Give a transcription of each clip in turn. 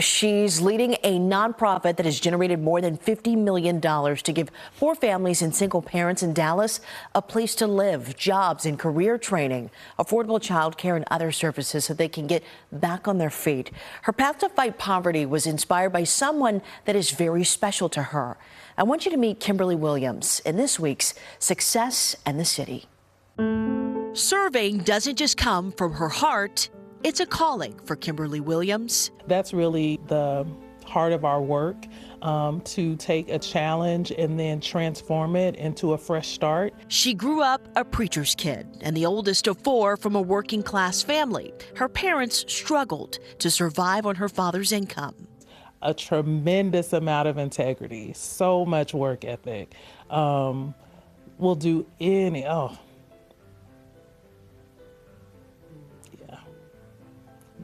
She's leading a nonprofit that has generated more than $50 million to give poor families and single parents in Dallas a place to live, jobs and career training, affordable child care and other services so they can get back on their feet. Her path to fight poverty was inspired by someone that is very special to her. I want you to meet Kimberly Williams in this week's Success and the City. Serving doesn't just come from her heart. It's a calling for Kimberly Williams. That's really the heart of our work, to take a challenge and then transform it into a fresh start. She grew up a preacher's kid and the oldest of four from a working class family. Her parents struggled to survive on her father's income. A tremendous amount of integrity, so much work ethic. We'll do any,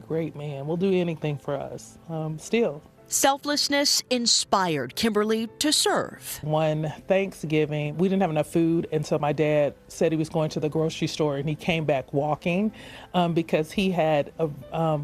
great man. We'll do anything for us, still. Selflessness inspired Kimberly to serve. One Thanksgiving, we didn't have enough food until my dad said he was going to the grocery store, and he came back walking because he had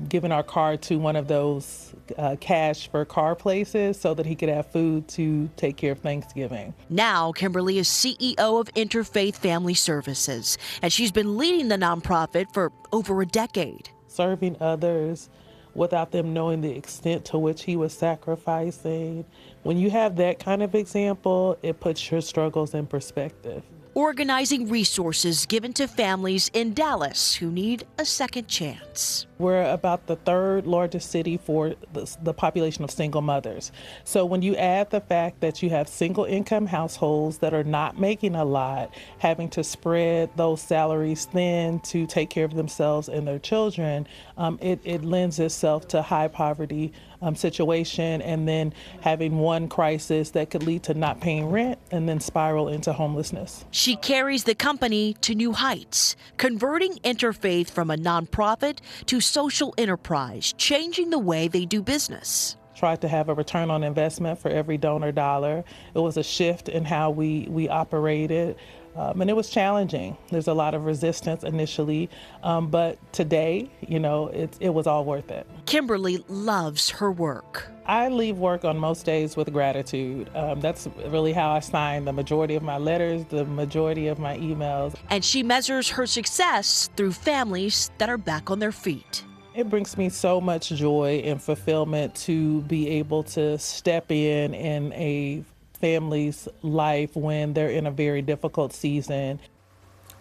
given our car to one of those cash for car places so that he could have food to take care of Thanksgiving. Now, Kimberly is CEO of Interfaith Family Services, and she's been leading the nonprofit for over a decade. Serving others without them knowing the extent to which he was sacrificing. When you have that kind of example, it puts your struggles in perspective. Organizing resources given to families in Dallas who need a second chance. We're about the third largest city for the population of single mothers. So when you add the fact that you have single income households that are not making a lot, having to spread those salaries thin to take care of themselves and their children, it lends itself to high poverty situation, and then having one crisis that could lead to not paying rent and then spiral into homelessness. She carries the company to new heights, converting Interfaith from a nonprofit to social enterprise, changing the way they do business. Tried to have a return on investment for every donor dollar. It was a shift in how we operated. And it was challenging. There's a lot of resistance initially, but today, it was all worth it. Kimberly loves her work. I leave work on most days with gratitude. That's really how I sign the majority of my letters, the majority of my emails. And she measures her success through families that are back on their feet. It brings me so much joy and fulfillment to be able to step in a family's life when they're in a very difficult season.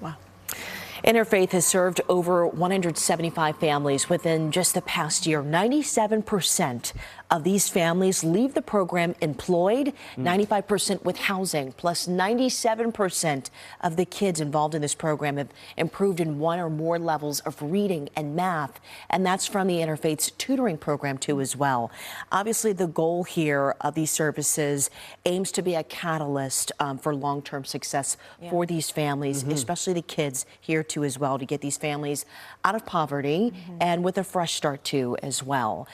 Wow. Interfaith has served over 175 families within just the past year. 97% of these families leave the program employed, 95% with housing, plus 97% of the kids involved in this program have improved in one or more levels of reading and math. And that's from the Interfaith's tutoring program, too, as well. Obviously, the goal here of these services aims to be a catalyst for long-term success for these families, especially the kids here, too, as well, to get these families out of poverty and with a fresh start, too, as well.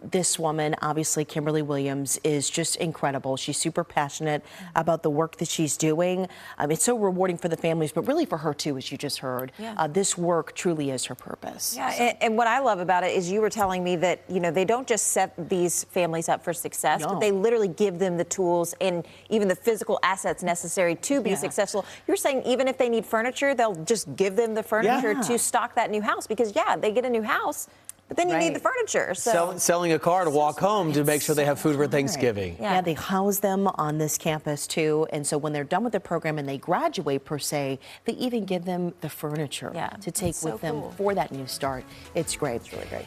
This woman, obviously, Kimberly Williams, is just incredible. She's super passionate about the work that she's doing. It's so rewarding for the families, but really for her, too, as you just heard. This work truly is her purpose. Yeah, and what I love about it is you were telling me that, they don't just set these families up for success, but they literally give them the tools and even the physical assets necessary to be successful. You're saying even if they need furniture, they'll just give them the furniture to stock that new house because, they get a new house, but then you need the furniture. So selling a car to walk home to make sure they have food for Thanksgiving. Yeah, they house them on this campus, too. And so when they're done with the program and they graduate, per se, they even give them the furniture to take with them for that new start. It's great. It's really great.